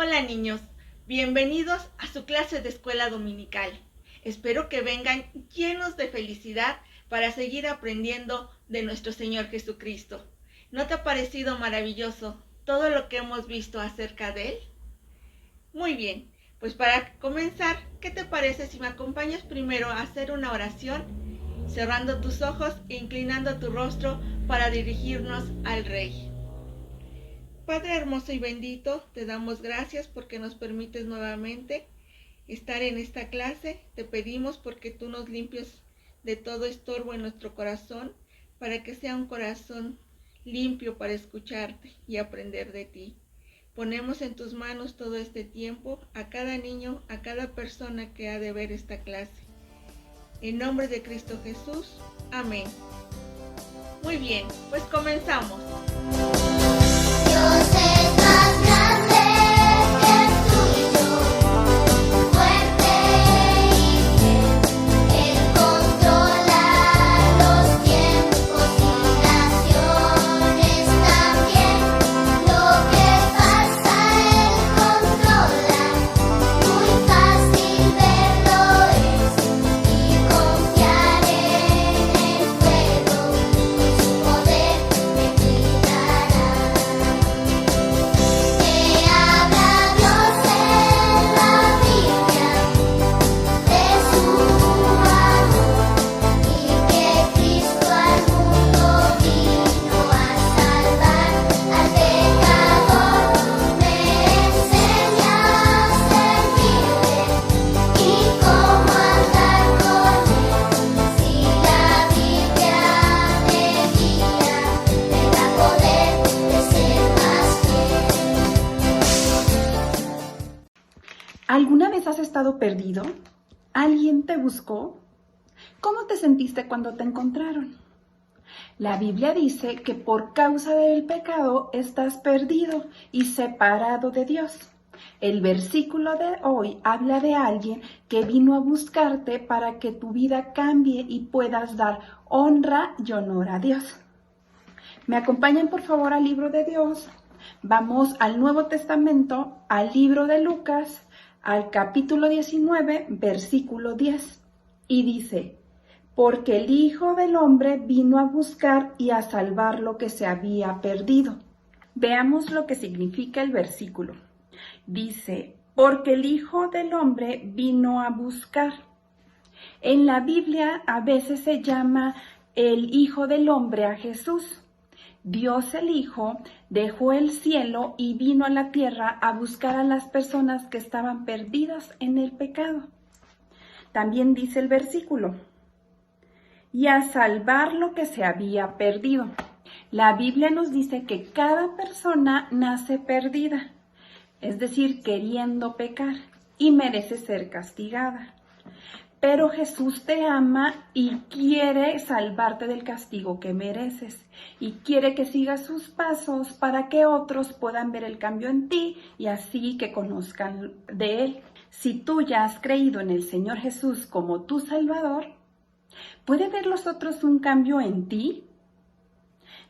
Hola niños, bienvenidos a su clase de escuela dominical. Espero que vengan llenos de felicidad para seguir aprendiendo de nuestro Señor Jesucristo. ¿No te ha parecido maravilloso todo lo que hemos visto acerca de Él? Muy bien, pues para comenzar, ¿qué te parece si me acompañas primero a hacer una oración, cerrando tus ojos e inclinando tu rostro para dirigirnos al Rey? Padre hermoso y bendito, te damos gracias porque nos permites nuevamente estar en esta clase. Te pedimos porque tú nos limpies de todo estorbo en nuestro corazón, para que sea un corazón limpio para escucharte y aprender de ti. Ponemos en tus manos todo este tiempo, a cada niño, a cada persona que ha de ver esta clase. En nombre de Cristo Jesús, amén. Muy bien, pues comenzamos. Dios es más grande que tú y yo, fuerte y fiel. Él controla los tiempos y naciones también. Lo que pasa Él controla, muy fácil verlo es, y confiar en Él puedo, con su poder me cuidará. Que habla Dios en la Biblia de su amor, y que Cristo al mundo vino a salvar al pecador. Me enseña a servirle y cómo andar con Él. Si la Biblia me guía, me da poder de ser más fiel. ¿Alguna vez has estado perdido? ¿Alguien te buscó? ¿Cómo te sentiste cuando te encontraron? La Biblia dice que por causa del pecado estás perdido y separado de Dios. El versículo de hoy habla de alguien que vino a buscarte para que tu vida cambie y puedas dar honra y honor a Dios. ¿Me acompañan por favor al libro de Dios? Vamos al Nuevo Testamento, al libro de Lucas, al capítulo 19, versículo 10. Y dice: porque el Hijo del Hombre vino a buscar y a salvar lo que se había perdido. Veamos lo que significa el versículo. Dice: porque el Hijo del Hombre vino a buscar. En la Biblia a veces se llama el Hijo del Hombre a Jesús. Dios el Hijo dejó el cielo y vino a la tierra a buscar a las personas que estaban perdidas en el pecado. También dice el versículo: y a salvar lo que se había perdido. La Biblia nos dice que cada persona nace perdida, es decir, queriendo pecar, y merece ser castigada. Pero Jesús te ama y quiere salvarte del castigo que mereces, y quiere que sigas sus pasos para que otros puedan ver el cambio en ti y así que conozcan de Él. Si tú ya has creído en el Señor Jesús como tu Salvador, ¿puede ver los otros un cambio en ti?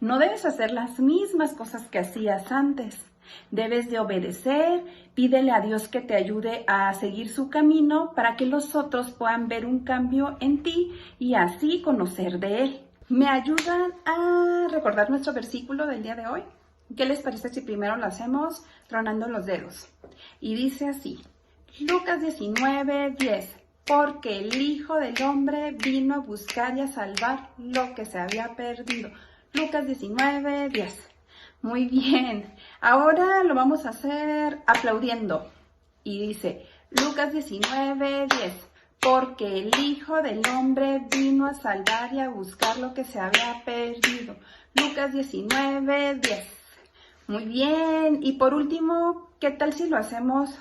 No debes hacer las mismas cosas que hacías antes. Debes de obedecer, pídele a Dios que te ayude a seguir su camino para que los otros puedan ver un cambio en ti y así conocer de Él. ¿Me ayudan a recordar nuestro versículo del día de hoy? ¿Qué les parece si primero lo hacemos tronando los dedos? Y dice así, Lucas 19:10. Porque el Hijo del Hombre vino a buscar y a salvar lo que se había perdido. Lucas 19:10. Muy bien. Ahora lo vamos a hacer aplaudiendo. Y dice, Lucas 19:10. Porque el Hijo del Hombre vino a salvar y a buscar lo que se había perdido. Lucas 19:10. Muy bien. Y por último, ¿qué tal si lo hacemos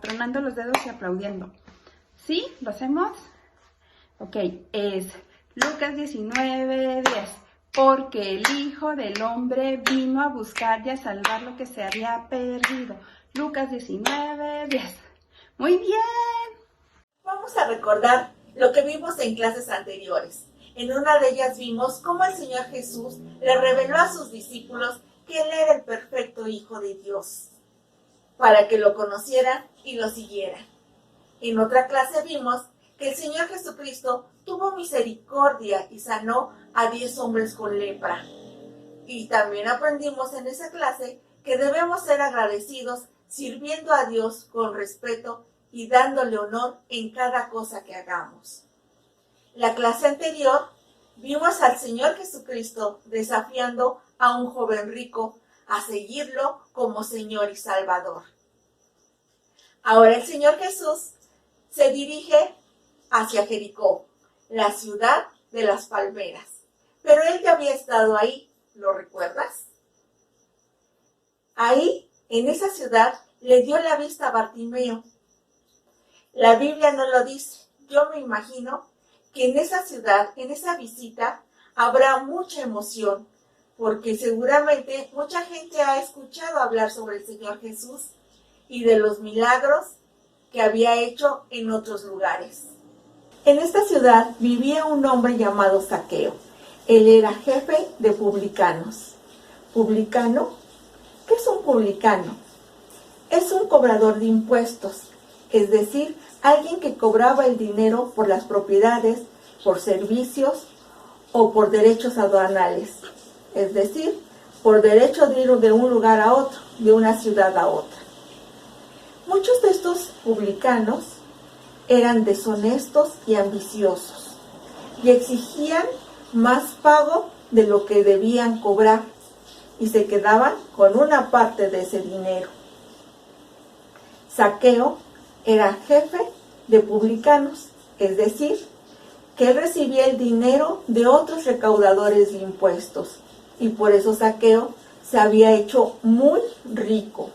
tronando los dedos y aplaudiendo? ¿Sí? ¿Lo hacemos? Ok, es Lucas 19:10. Porque el Hijo del Hombre vino a buscar y a salvar lo que se había perdido. Lucas 19:10. Muy bien. Vamos a recordar lo que vimos en clases anteriores. En una de ellas vimos cómo el Señor Jesús le reveló a sus discípulos que Él era el perfecto Hijo de Dios. para que lo conocieran y lo siguieran. En otra clase vimos que el Señor Jesucristo tuvo misericordia y sanó a 10 hombres con lepra. Y también aprendimos en esa clase que debemos ser agradecidos sirviendo a Dios con respeto y dándole honor en cada cosa que hagamos. La clase anterior vimos al Señor Jesucristo desafiando a un joven rico a seguirlo como Señor y Salvador. Ahora el Señor Jesús se dirige hacia Jericó, la ciudad de las palmeras. Pero él ya había estado ahí, ¿lo recuerdas? Ahí, en esa ciudad, le dio la vista a Bartimeo. La Biblia no lo dice. Yo me imagino que en esa ciudad, en esa visita, habrá mucha emoción, porque seguramente mucha gente ha escuchado hablar sobre el Señor Jesús y de los milagros que había hecho en otros lugares. En esta ciudad vivía un hombre llamado Zaqueo. Él era jefe de publicanos. ¿Publicano? ¿Qué es un publicano? Es un cobrador de impuestos, es decir, alguien que cobraba el dinero por las propiedades, por servicios o por derechos aduanales, es decir, por derecho de ir de un lugar a otro, de una ciudad a otra. Muchos de estos publicanos eran deshonestos y ambiciosos y exigían más pago de lo que debían cobrar y se quedaban con una parte de ese dinero. Zaqueo era jefe de publicanos, es decir, que él recibía el dinero de otros recaudadores de impuestos y por eso Zaqueo se había hecho muy rico.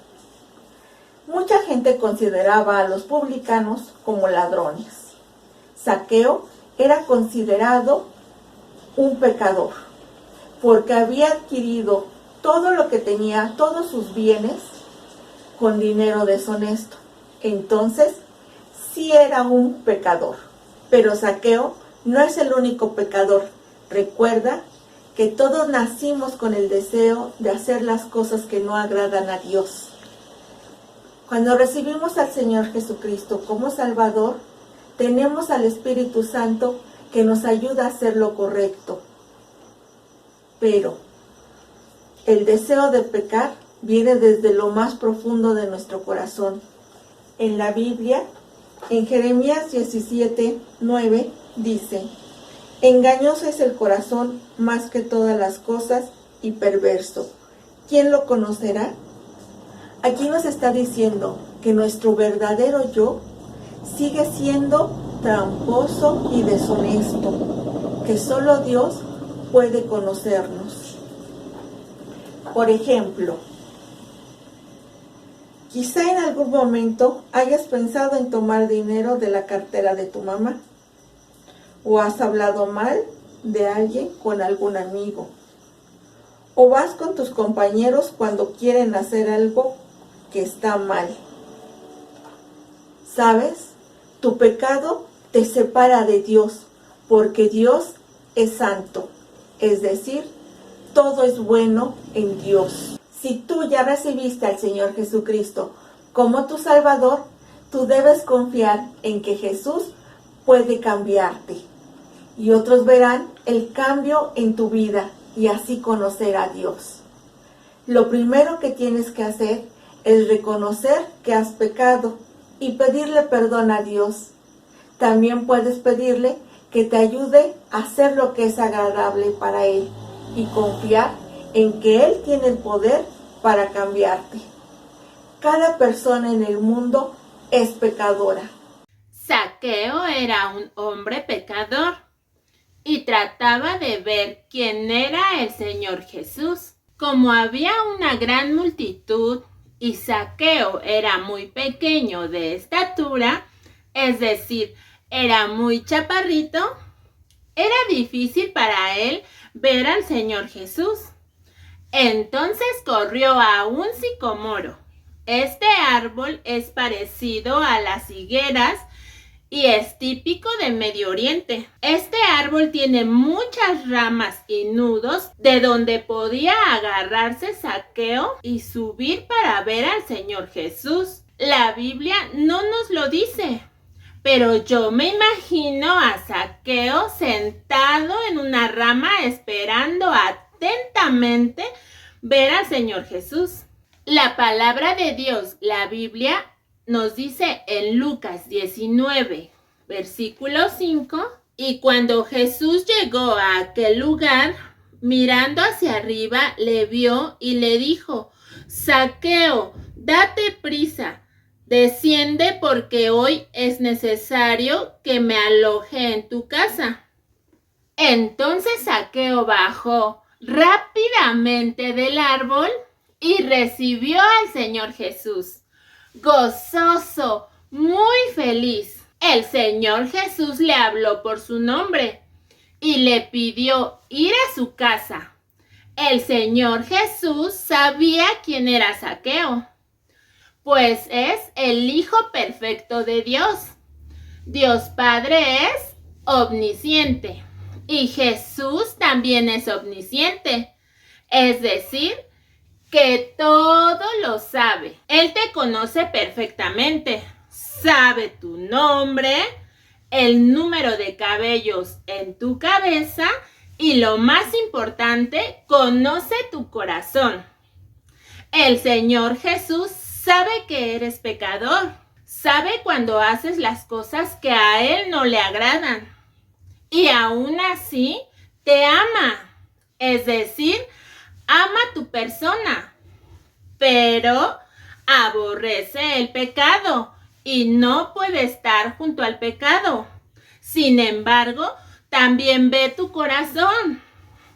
Mucha gente consideraba a los publicanos como ladrones. Zaqueo era considerado un pecador porque había adquirido todo lo que tenía, todos sus bienes, con dinero deshonesto. Entonces, sí era un pecador. Pero Zaqueo no es el único pecador. Recuerda que todos nacimos con el deseo de hacer las cosas que no agradan a Dios. Cuando recibimos al Señor Jesucristo como Salvador, tenemos al Espíritu Santo que nos ayuda a hacer lo correcto. Pero el deseo de pecar viene desde lo más profundo de nuestro corazón. En la Biblia, en Jeremías 17:9, dice: engañoso es el corazón más que todas las cosas y perverso. ¿Quién lo conocerá? Aquí nos está diciendo que nuestro verdadero yo sigue siendo tramposo y deshonesto, que solo Dios puede conocernos. Por ejemplo, quizá en algún momento hayas pensado en tomar dinero de la cartera de tu mamá, o has hablado mal de alguien con algún amigo, o vas con tus compañeros cuando quieren hacer algo que está mal. ¿Sabes? Tu pecado te separa de Dios, porque Dios es santo, es decir, todo es bueno en Dios. Si tú ya recibiste al Señor Jesucristo como tu Salvador, tú debes confiar en que Jesús puede cambiarte. Y otros verán el cambio en tu vida y así conocer a Dios. Lo primero que tienes que hacer es reconocer que has pecado y pedirle perdón a Dios. También puedes pedirle que te ayude a hacer lo que es agradable para Él y confiar en que Él tiene el poder para cambiarte. Cada persona en el mundo es pecadora. Zaqueo era un hombre pecador y trataba de ver quién era el Señor Jesús. Como había una gran multitud y Zaqueo era muy pequeño de estatura, es decir, era muy chaparrito, era difícil para él ver al Señor Jesús. Entonces corrió a un sicomoro. Este árbol es parecido a las higueras y es típico de Medio Oriente. Este árbol tiene muchas ramas y nudos de donde podía agarrarse Zaqueo y subir para ver al Señor Jesús. La Biblia no nos lo dice, pero yo me imagino a Zaqueo sentado en una rama esperando atentamente ver al Señor Jesús. La palabra de Dios, la Biblia, nos dice en Lucas 19, versículo 5, y cuando Jesús llegó a aquel lugar, mirando hacia arriba, le vio y le dijo: Zaqueo, date prisa, desciende porque hoy es necesario que me aloje en tu casa. Entonces Zaqueo bajó rápidamente del árbol y recibió al Señor Jesús. Gozoso, muy feliz. El Señor Jesús le habló por su nombre y le pidió ir a su casa. El Señor Jesús sabía quién era Zaqueo, pues es el Hijo perfecto de Dios. Dios Padre es omnisciente y Jesús también es omnisciente, es decir, que todo lo sabe. Él te conoce perfectamente, sabe tu nombre, el número de cabellos en tu cabeza y lo más importante, conoce tu corazón. El Señor Jesús sabe que eres pecador, sabe cuando haces las cosas que a Él no le agradan y aún así te ama, es decir, ama tu persona, pero aborrece el pecado y no puede estar junto al pecado. Sin embargo, también ve tu corazón.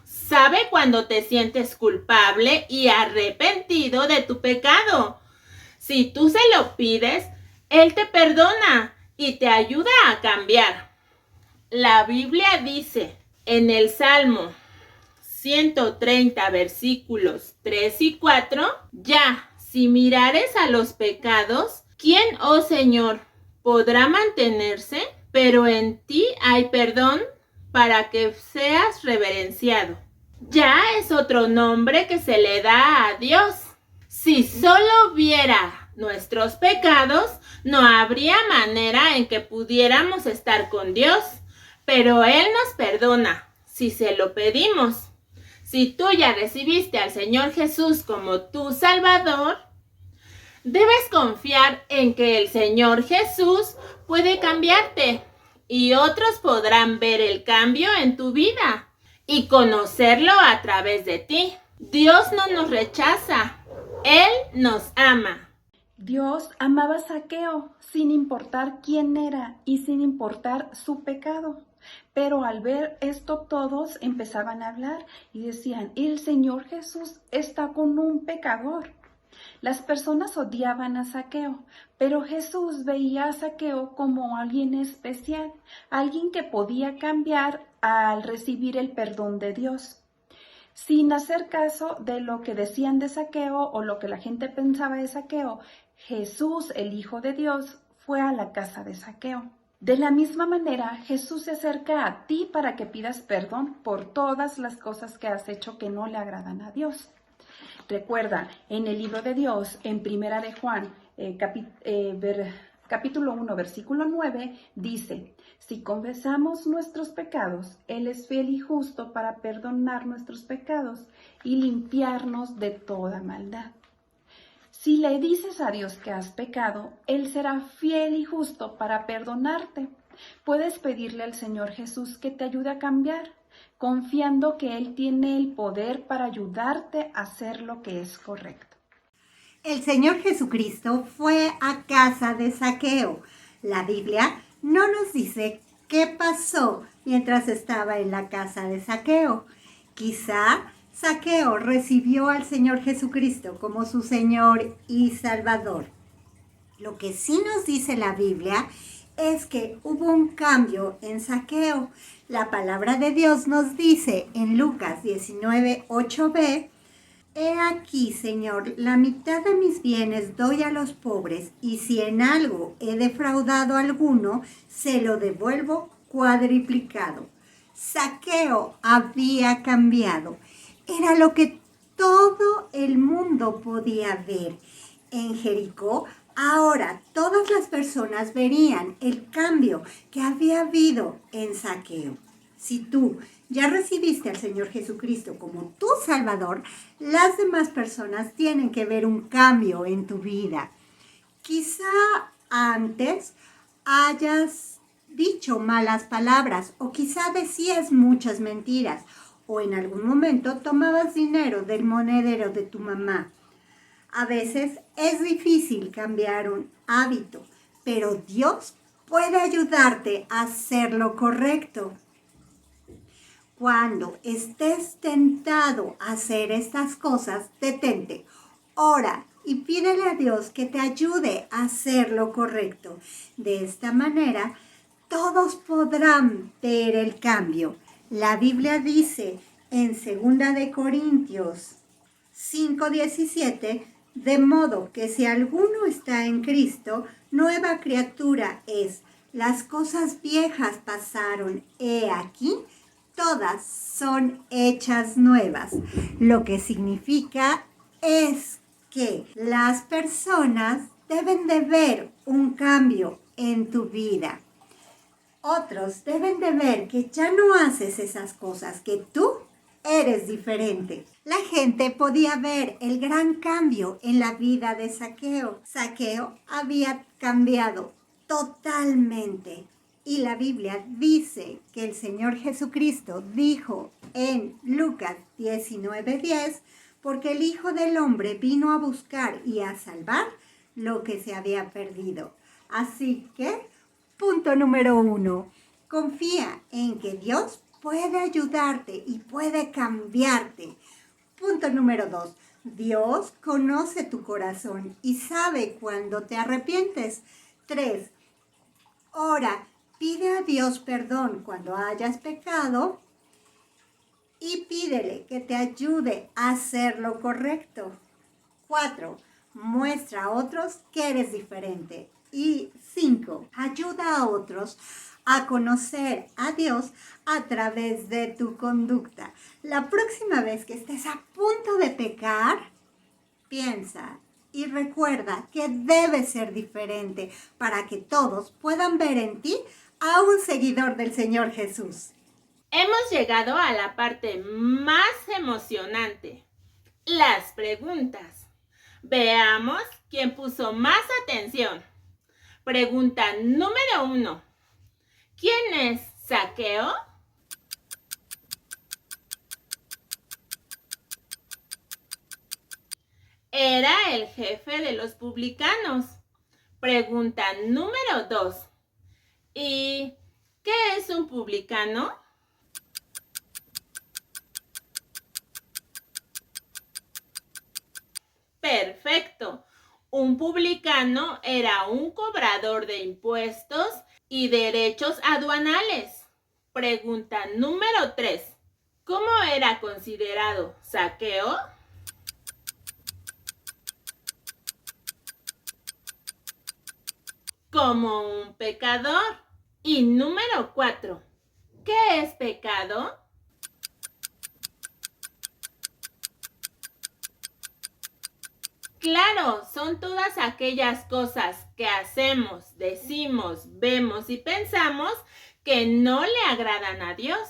Sabe cuando te sientes culpable y arrepentido de tu pecado. Si tú se lo pides, Él te perdona y te ayuda a cambiar. La Biblia dice en el Salmo 130 versículos 3 y 4, ya, si mirares a los pecados, ¿quién, oh Señor, podrá mantenerse? Pero en ti hay perdón para que seas reverenciado. Ya es otro nombre que se le da a Dios. Si solo viera nuestros pecados, no habría manera en que pudiéramos estar con Dios, pero Él nos perdona si se lo pedimos. Si tú ya recibiste al Señor Jesús como tu Salvador, debes confiar en que el Señor Jesús puede cambiarte y otros podrán ver el cambio en tu vida y conocerlo a través de ti. Dios no nos rechaza, Él nos ama. Dios amaba a Zaqueo sin importar quién era y sin importar su pecado. Pero al ver esto todos empezaban a hablar y decían: el Señor Jesús está con un pecador. Las personas odiaban a Zaqueo, pero Jesús veía a Zaqueo como alguien especial, alguien que podía cambiar al recibir el perdón de Dios. Sin hacer caso de lo que decían de Zaqueo o lo que la gente pensaba de Zaqueo, Jesús, el Hijo de Dios, fue a la casa de Zaqueo. De la misma manera, Jesús se acerca a ti para que pidas perdón por todas las cosas que has hecho que no le agradan a Dios. Recuerda, en el libro de Dios, en Primera de Juan, capítulo 1, versículo 9, dice: si confesamos nuestros pecados, Él es fiel y justo para perdonar nuestros pecados y limpiarnos de toda maldad. Si le dices a Dios que has pecado, Él será fiel y justo para perdonarte. Puedes pedirle al Señor Jesús que te ayude a cambiar, confiando que Él tiene el poder para ayudarte a hacer lo que es correcto. El Señor Jesucristo fue a casa de Zaqueo. La Biblia no nos dice qué pasó mientras estaba en la casa de Zaqueo. Quizá Zaqueo recibió al Señor Jesucristo como su Señor y Salvador. Lo que sí nos dice la Biblia es que hubo un cambio en Zaqueo. La palabra de Dios nos dice en Lucas 19, 8b, He aquí, Señor, la mitad de mis bienes doy a los pobres, y si en algo he defraudado a alguno, se lo devuelvo cuadriplicado. Zaqueo había cambiado. Era lo que todo el mundo podía ver. En Jericó, ahora todas las personas verían el cambio que había habido en Zaqueo. Si tú ya recibiste al Señor Jesucristo como tu Salvador, las demás personas tienen que ver un cambio en tu vida. Quizá antes hayas dicho malas palabras o quizá decías muchas mentiras o en algún momento tomabas dinero del monedero de tu mamá. A veces es difícil cambiar un hábito, pero Dios puede ayudarte a hacer lo correcto. Cuando estés tentado a hacer estas cosas, detente, ora y pídele a Dios que te ayude a hacer lo correcto. De esta manera, todos podrán ver el cambio. La Biblia dice en 2 de Corintios 5:17, de modo que si alguno está en Cristo, nueva criatura es. Las cosas viejas pasaron, he aquí, todas son hechas nuevas. Lo que significa es que las personas deben de ver un cambio en tu vida. Otros deben de ver que ya no haces esas cosas, que tú eres diferente. La gente podía ver el gran cambio en la vida de Zaqueo. Zaqueo había cambiado totalmente. Y la Biblia dice que el Señor Jesucristo dijo en Lucas 19:10, porque el Hijo del Hombre vino a buscar y a salvar lo que se había perdido. Así que, punto número 1, confía en que Dios puede ayudarte y puede cambiarte. Punto número 2, Dios conoce tu corazón y sabe cuando te arrepientes. 3, ora. Pide a Dios perdón cuando hayas pecado y pídele que te ayude a hacer lo correcto. 4. Muestra a otros que eres diferente. Y 5. Ayuda a otros a conocer a Dios a través de tu conducta. La próxima vez que estés a punto de pecar, piensa y recuerda que debes ser diferente para que todos puedan ver en ti a un seguidor del Señor Jesús. Hemos llegado a la parte más emocionante, las preguntas. Veamos quién puso más atención. Pregunta número 1. ¿Quién es Zaqueo? Era el jefe de los publicanos. Pregunta número 2. ¿Y qué es un publicano? Perfecto. Un publicano era un cobrador de impuestos y derechos aduanales. Pregunta número 3. ¿Cómo era considerado Zaqueo? Como un pecador. Y número 4. ¿Qué es pecado? Claro, son todas aquellas cosas que hacemos, decimos, vemos y pensamos que no le agradan a Dios.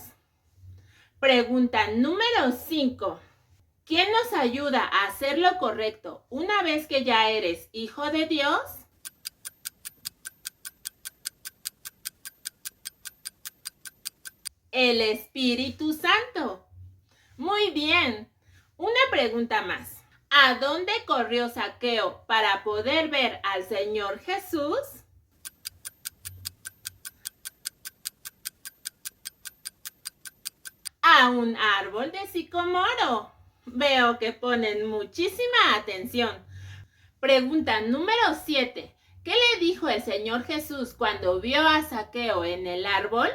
Pregunta número 5. ¿Quién nos ayuda a hacer lo correcto una vez que ya eres hijo de Dios? El Espíritu Santo. Muy bien. Una pregunta más. ¿A dónde corrió Zaqueo para poder ver al Señor Jesús? A un árbol de sicomoro. Veo que ponen muchísima atención. Pregunta número 7. ¿Qué le dijo el Señor Jesús cuando vio a Zaqueo en el árbol?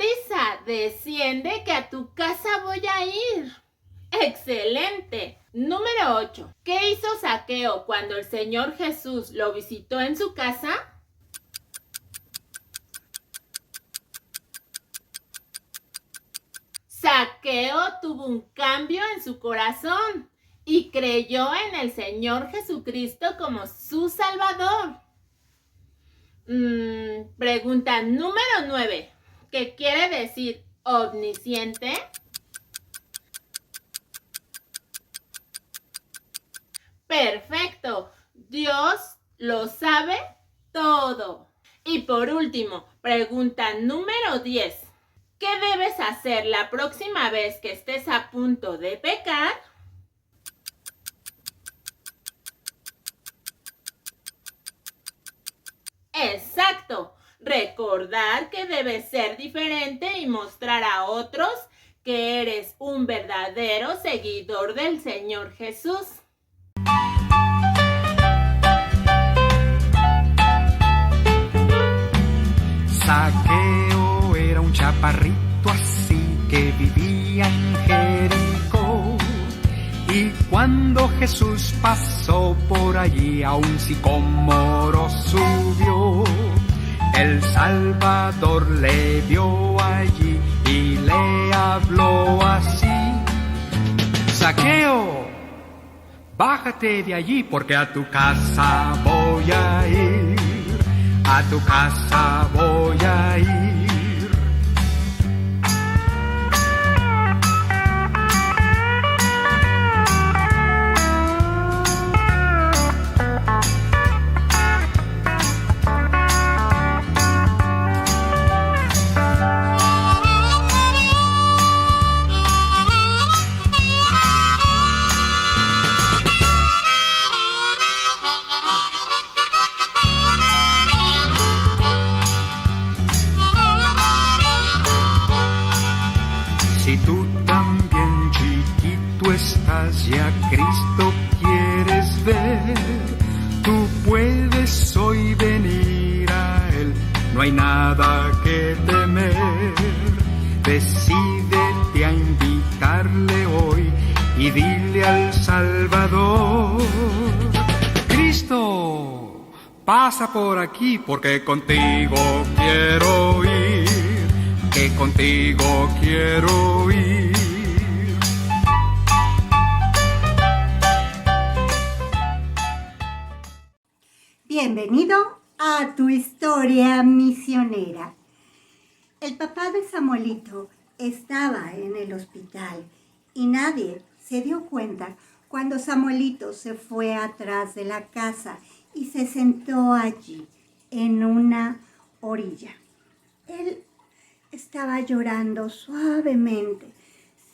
prisa, desciende que a tu casa voy a ir. ¡Excelente! Número 8. ¿Qué hizo Zaqueo cuando el Señor Jesús lo visitó en su casa? Zaqueo tuvo un cambio en su corazón y creyó en el Señor Jesucristo como su Salvador. Pregunta número 9. ¿Qué quiere decir omnisciente? Perfecto. Dios lo sabe todo. Y por último, pregunta número 10. ¿Qué debes hacer la próxima vez que estés a punto de pecar? Exacto. Recordar que debes ser diferente y mostrar a otros que eres un verdadero seguidor del Señor Jesús. Zaqueo era un chaparrito así que vivía en Jericó. Y cuando Jesús pasó por allí a un sicómoro subió. El Salvador le vio allí y le habló así: Zaqueo, bájate de allí porque a tu casa voy a ir. A tu casa voy a ir. Si tú también, chiquito, estás y a Cristo quieres ver, tú puedes hoy venir a Él, no hay nada que temer. Decídete a invitarle hoy y dile al Salvador: Cristo, pasa por aquí porque contigo quiero ir. Que contigo quiero ir. Bienvenido a tu historia misionera. El papá de Samuelito estaba en el hospital y nadie se dio cuenta cuando Samuelito se fue atrás de la casa y se sentó allí en una orilla. Él estaba llorando suavemente,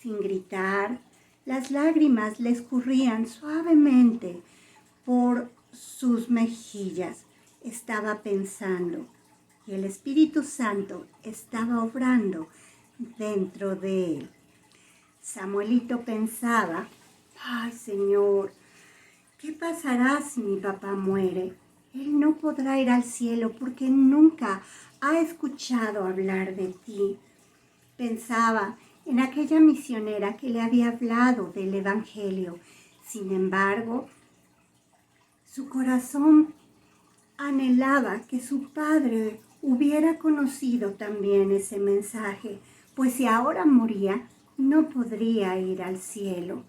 sin gritar. Las lágrimas le escurrían suavemente por sus mejillas. Estaba pensando y el Espíritu Santo estaba obrando dentro de él. Samuelito pensaba: ay, Señor, ¿qué pasará si mi papá muere? Él no podrá ir al cielo porque nunca ha escuchado hablar de ti. Pensaba en aquella misionera que le había hablado del Evangelio. Sin embargo, su corazón anhelaba que su padre hubiera conocido también ese mensaje, pues si ahora moría, no podría ir al cielo.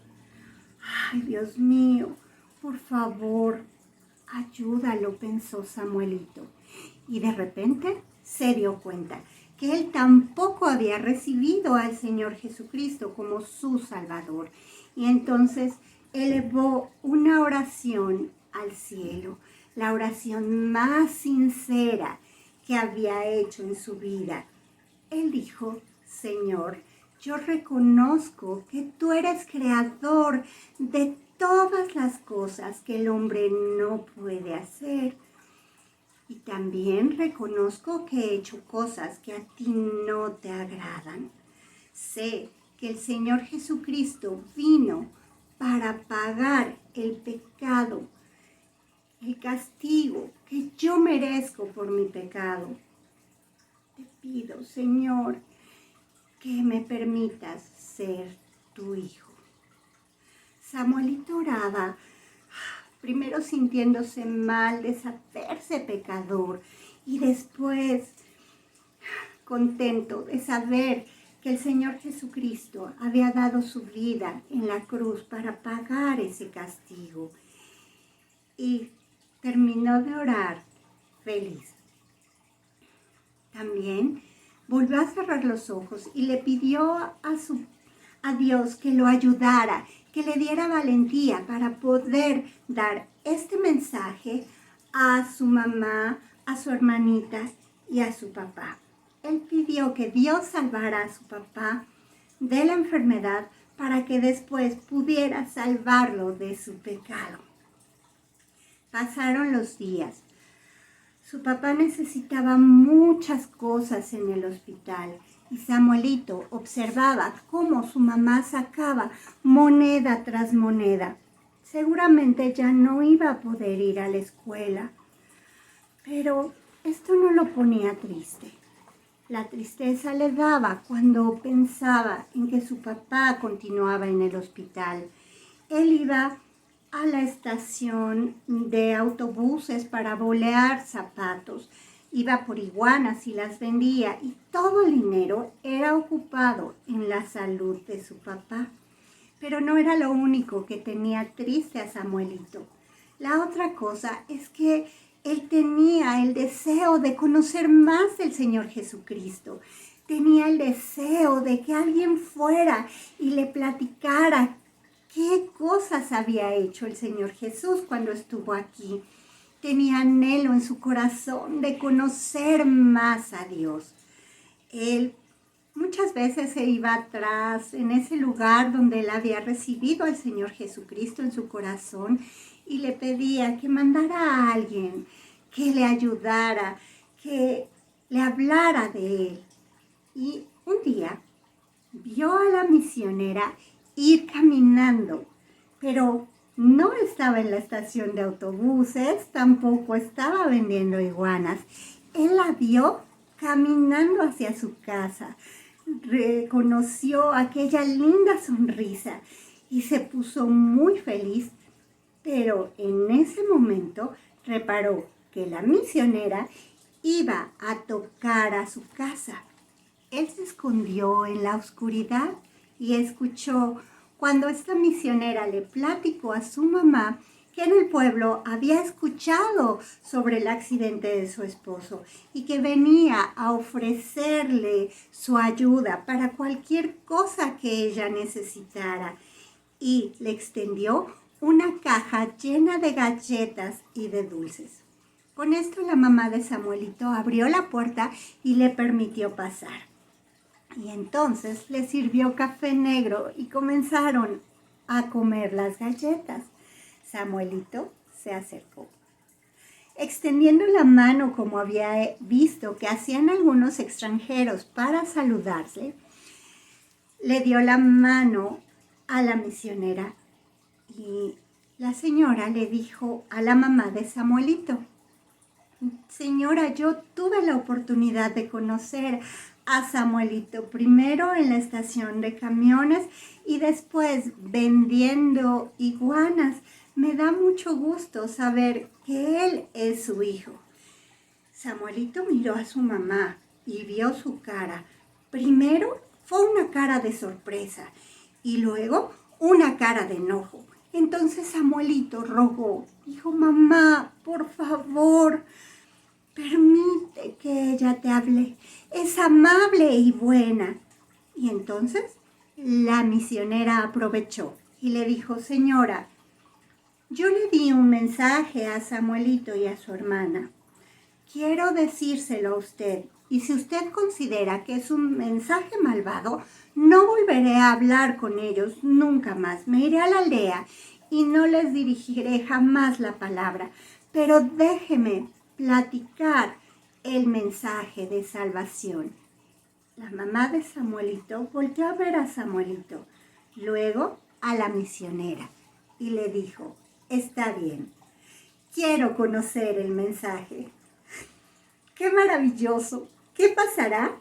Ay, Dios mío, por favor, ayúdalo, pensó Samuelito. Y de repente se dio cuenta que él tampoco había recibido al Señor Jesucristo como su Salvador. Y entonces elevó una oración al cielo, la oración más sincera que había hecho en su vida. Él dijo: Señor, yo reconozco que tú eres creador de todas las cosas que el hombre no puede hacer. Y también reconozco que he hecho cosas que a ti no te agradan. Sé que el Señor Jesucristo vino para pagar el pecado, el castigo que yo merezco por mi pecado. Te pido, Señor, que me permitas ser tu hijo. Samuelito oraba, primero sintiéndose mal de saberse pecador y después contento de saber que el Señor Jesucristo había dado su vida en la cruz para pagar ese castigo. Y terminó de orar feliz. También volvió a cerrar los ojos y le pidió a Dios que lo ayudara, que le diera valentía para poder dar este mensaje a su mamá, a su hermanita y a su papá. Él pidió que Dios salvara a su papá de la enfermedad para que después pudiera salvarlo de su pecado. Pasaron los días. Su papá necesitaba muchas cosas en el hospital y Samuelito observaba cómo su mamá sacaba moneda tras moneda. Seguramente ya no iba a poder ir a la escuela, pero esto no lo ponía triste. La tristeza le daba cuando pensaba en que su papá continuaba en el hospital. Él iba a la estación de autobuses para bolear zapatos. Iba por iguanas y las vendía y todo el dinero era ocupado en la salud de su papá. Pero no era lo único que tenía triste a Samuelito. La otra cosa es que él tenía el deseo de conocer más del Señor Jesucristo. Tenía el deseo de que alguien fuera y le platicara qué cosas había hecho el Señor Jesús cuando estuvo aquí. Tenía anhelo en su corazón de conocer más a Dios. Él muchas veces se iba atrás en ese lugar donde él había recibido al Señor Jesucristo en su corazón y le pedía que mandara a alguien que le ayudara, que le hablara de él. Y un día vio a la misionera ir caminando, pero no estaba en la estación de autobuses, tampoco estaba vendiendo iguanas. Él la vio caminando hacia su casa, reconoció aquella linda sonrisa y se puso muy feliz, pero en ese momento reparó que la misionera iba a tocar a su casa. Él se escondió en la oscuridad y escuchó cuando esta misionera le platicó a su mamá que en el pueblo había escuchado sobre el accidente de su esposo y que venía a ofrecerle su ayuda para cualquier cosa que ella necesitara. Y le extendió una caja llena de galletas y de dulces. Con esto la mamá de Samuelito abrió la puerta y le permitió pasar. Y entonces le sirvió café negro y comenzaron a comer las galletas. Samuelito se acercó, extendiendo la mano como había visto que hacían algunos extranjeros para saludarse. Le dio la mano a la misionera y la señora le dijo a la mamá de Samuelito: señora, yo tuve la oportunidad de conocer a Samuelito, primero en la estación de camiones y después vendiendo iguanas. Me da mucho gusto saber que él es su hijo. Samuelito miró a su mamá y vio su cara. Primero fue una cara de sorpresa y luego una cara de enojo. Entonces Samuelito rogó, dijo: mamá, por favor, permite que ella te hable. Es amable y buena. Y entonces la misionera aprovechó y le dijo: señora, yo le di un mensaje a Samuelito y a su hermana. Quiero decírselo a usted. Y si usted considera que es un mensaje malvado, no volveré a hablar con ellos nunca más. Me iré a la aldea y no les dirigiré jamás la palabra. Pero déjeme platicar el mensaje de salvación. La mamá de Samuelito volteó a ver a Samuelito, luego a la misionera y le dijo: está bien, quiero conocer el mensaje. ¡Qué maravilloso! ¿Qué pasará?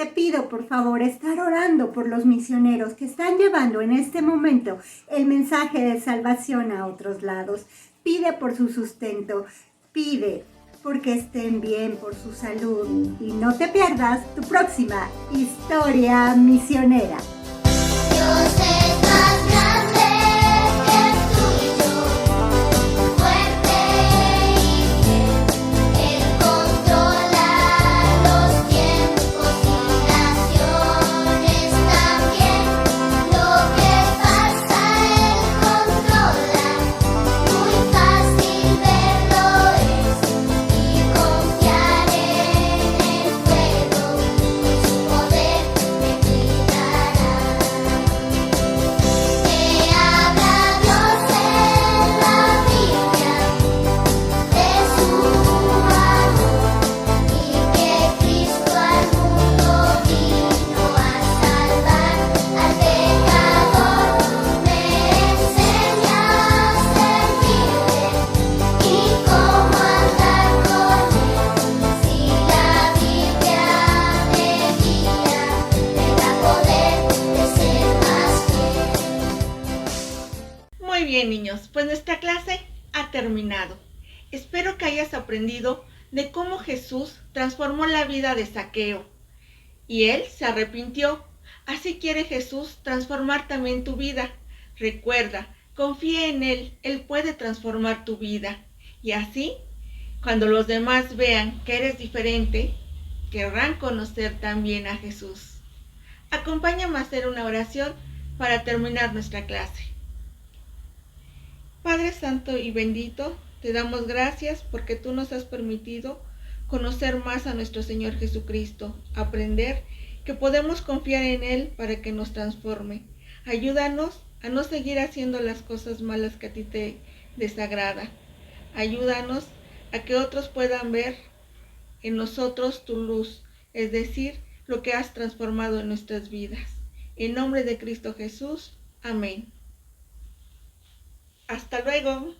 te pido por favor estar orando por los misioneros que están llevando en este momento el mensaje de salvación a otros lados. Pide por su sustento, pide porque estén bien, por su salud. Y no te pierdas tu próxima historia misionera. Dios es más grande que tú y yo, fuerte y fiel. Él controla los tiempos y naciones también. Lo que pasa Él controla, muy fácil verlo es. Y confiar en Él puedo, con su poder me cuidará. Que habla Dios en la Biblia de su amor y que Cristo al mundo vino a salvar al pecador. Me enseña a servirle y cómo andar con Él. Si la Biblia me guía, me da poder de ser más fiel. Muy bien, niños, pues nuestra clase ha terminado. Espero que hayas aprendido de cómo Jesús transformó la vida de Zaqueo. Y él se arrepintió. Así quiere Jesús transformar también tu vida. Recuerda, confía en Él, Él puede transformar tu vida. Y así, cuando los demás vean que eres diferente, querrán conocer también a Jesús. Acompáñame a hacer una oración para terminar nuestra clase. Padre Santo y bendito, te damos gracias porque tú nos has permitido conocer más a nuestro Señor Jesucristo, aprender que podemos confiar en Él para que nos transforme. Ayúdanos a no seguir haciendo las cosas malas que a ti te desagrada. Ayúdanos a que otros puedan ver en nosotros tu luz, es decir, lo que has transformado en nuestras vidas. En nombre de Cristo Jesús, amén. Hasta luego.